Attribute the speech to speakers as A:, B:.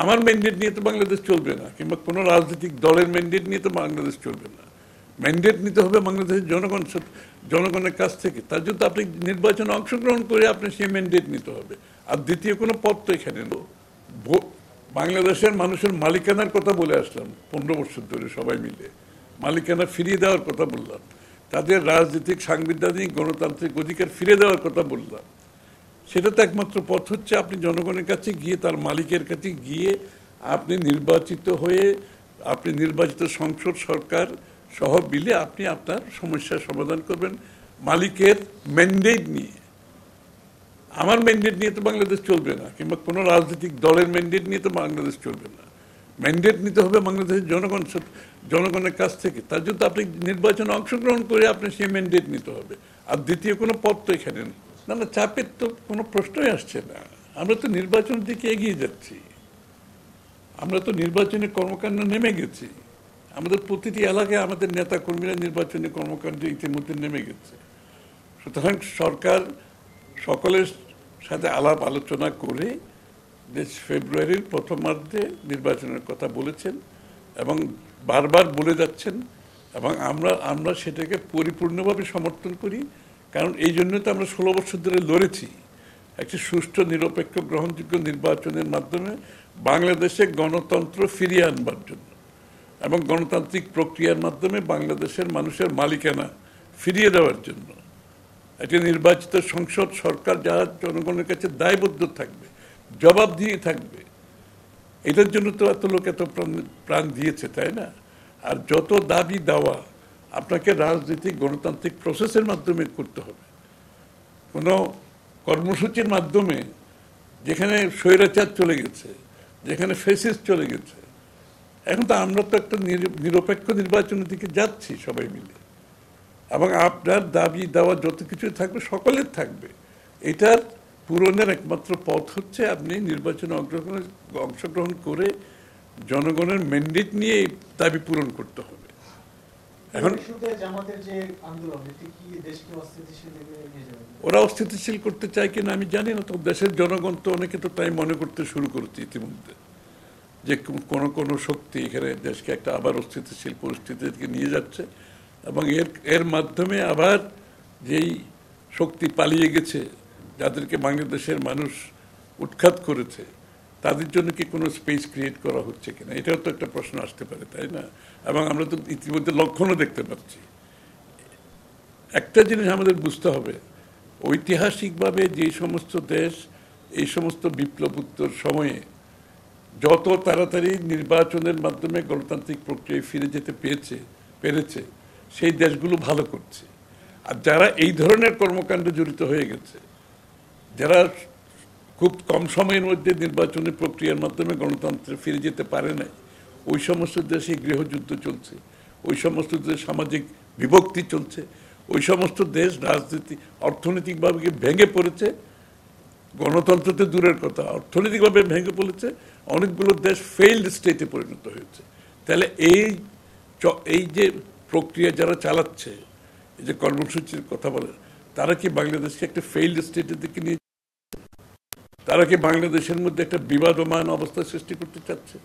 A: আমার ম্যান্ডেট নিয়ে তো বাংলাদেশ চলবে না, কিংবা কোনো রাজনৈতিক দলের ম্যান্ডেট নিয়ে তো বাংলাদেশ চলবে না। ম্যান্ডেট নিতে হবে বাংলাদেশের জনগণের কাছ থেকে। তার জন্য আপনি নির্বাচনে অংশগ্রহণ করে আপনি সেই ম্যান্ডেট নিতে হবে। আর দ্বিতীয় কোনো পথ তো এখানে বাংলাদেশের মানুষের মালিকানার কথা বলে আসলাম 15 বছর ধরে সবাই মিলে, মালিকানা ফিরিয়ে দেওয়ার কথা বললাম, তাদের রাজনৈতিক, সাংবিধানিক, গণতান্ত্রিক অধিকার ফিরে দেওয়ার কথা বললাম। সেটা তো একমাত্র পথ হচ্ছে আপনি জনগণের কাছে গিয়ে, তার মালিকের কাছে গিয়ে আপনি নির্বাচিত হয়ে, আপনি নির্বাচিত সংসদ সরকার সহ মিলে আপনি আপনার সমস্যার সমাধান করবেন মালিকের ম্যান্ডেট নিয়ে। আমার ম্যান্ডেট নিয়ে তো বাংলাদেশ চলবে না, কিংবা কোনো রাজনৈতিক দলের ম্যান্ডেট নিয়ে তো বাংলাদেশ চলবে না। ম্যান্ডেট নিতে হবে বাংলাদেশের জনগণের কাছ থেকে। তার জন্য আপনি নির্বাচনে অংশগ্রহণ করে আপনি সেই ম্যান্ডেট নিতে হবে। আর দ্বিতীয় কোনো পথ তো এখানে না। না, চাপের তো কোনো প্রশ্নই আসছে না। আমরা তো নির্বাচনের দিকে এগিয়ে যাচ্ছি, আমরা তো নির্বাচনী কর্মকাণ্ডে নেমে গেছি। আমাদের প্রতিটি এলাকায় আমাদের নেতা কর্মীরা নির্বাচনী কর্মকাণ্ডে ইতিমধ্যে নেমে গেছে। সুতরাং সরকার সকলের সাথে আলাপ আলোচনা করে ফেব্রুয়ারির প্রথমার্ধে নির্বাচনের কথা বলেছেন এবং বারবার বলে যাচ্ছেন, এবং আমরা সেটাকে পরিপূর্ণভাবে সমর্থন করি। কারণ এই জন্য তো আমরা 16 বছর ধরে লড়েছি একটি সুষ্ঠু, নিরপেক্ষ, গ্রহণযোগ্য নির্বাচনের মাধ্যমে বাংলাদেশে গণতন্ত্র ফিরিয়ে আনবার জন্য এবং গণতান্ত্রিক প্রক্রিয়ার মাধ্যমে বাংলাদেশের মানুষের মালিকানা ফিরিয়ে দেওয়ার জন্য। একটি নির্বাচিত সংসদ সরকার যারা জনগণের কাছে দায়বদ্ধ থাকবে, জবাবদিহি থাকবে, এটার জন্য তো এত লোক এত প্রাণ দিয়েছে, তাই না? আর যত দাবি দেওয়া আপনাকে রাজনৈতিক, গণতান্ত্রিক প্রসেসের মাধ্যমে করতে হবে। কোনো কর্মসূচির মাধ্যমে যেখানে স্বৈরাচার চলে গেছে, যেখানে ফেসিস্ট চলে গেছে, এখন তো আমরা তো একটা নিরপেক্ষ নির্বাচনের দিকে যাচ্ছি সবাই মিলে, এবং আপনার দাবি দেওয়া যত কিছু থাকবে সকলের থাকবে। এটার পূরণের একমাত্র পথ হচ্ছে আপনি নির্বাচনে অংশগ্রহণ করে জনগণের ম্যান্ডেট নিয়ে এই দাবি পূরণ করতে হবে। এখন ওরা অস্থিতিশীল করতে চায় কিনা আমি জানি না, তো দেশের জনগণ তো অনেকে তো তাই মনে করতে শুরু করেছে ইতিমধ্যে, যে কোনো শক্তি এখানে দেশকে একটা আবার অস্থিতিশীল পরিস্থিতিকে নিয়ে যাচ্ছে, এবং এর মাধ্যমে আবার যেই শক্তি পালিয়ে গেছে, যাদেরকে বাংলাদেশের মানুষ উৎখাত করেছে, তাদের জন্য কি কোনো স্পেস ক্রিয়েট করা হচ্ছে কিনা, এটাও তো একটা প্রশ্ন আসতে পারে, তাই না? এবং আমরা তো ইতিমধ্যে লক্ষণও দেখতে পাচ্ছি। একটা জিনিস আমাদের বুঝতে হবে, ঐতিহাসিকভাবে যে সমস্ত দেশ এই সমস্ত বিপ্লবোত্তর সময়ে যত তাড়াতাড়ি নির্বাচনের মাধ্যমে গণতান্ত্রিক প্রক্রিয়ায় ফিরে যেতে পেরেছে সেই দেশগুলো ভালো করছে। আর যারা এই ধরনের কর্মকাণ্ডে জড়িত হয়ে গেছে, যারা খুব কম সময়ের মধ্যে নির্বাচনী প্রক্রিয়ার মাধ্যমে গণতন্ত্রে ফিরে যেতে পারে নাই, ওই সমস্ত দেশে গৃহযুদ্ধ চলছে, ওই সমস্ত দেশে সামাজিক বিভক্তি চলছে, ওই সমস্ত দেশ অর্থনৈতিকভাবে ভেঙে পড়েছে। গণতন্ত্র তো দূরের কথা, অর্থনৈতিকভাবে ভেঙে পড়েছে। অনেকগুলো দেশ ফেইল্ড স্টেটে পরিণত হয়েছে। তাহলে এই যে প্রক্রিয়া যারা চালাচ্ছে, এই যে কর্মসূচির কথা বলে, তারা কি বাংলাদেশকে একটা ফেইল্ড স্টেটের দিকে নিয়ে, তারা কি বাংলাদেশের মধ্যে একটা বিবাদমান অবস্থা সৃষ্টি করতে চাচ্ছে?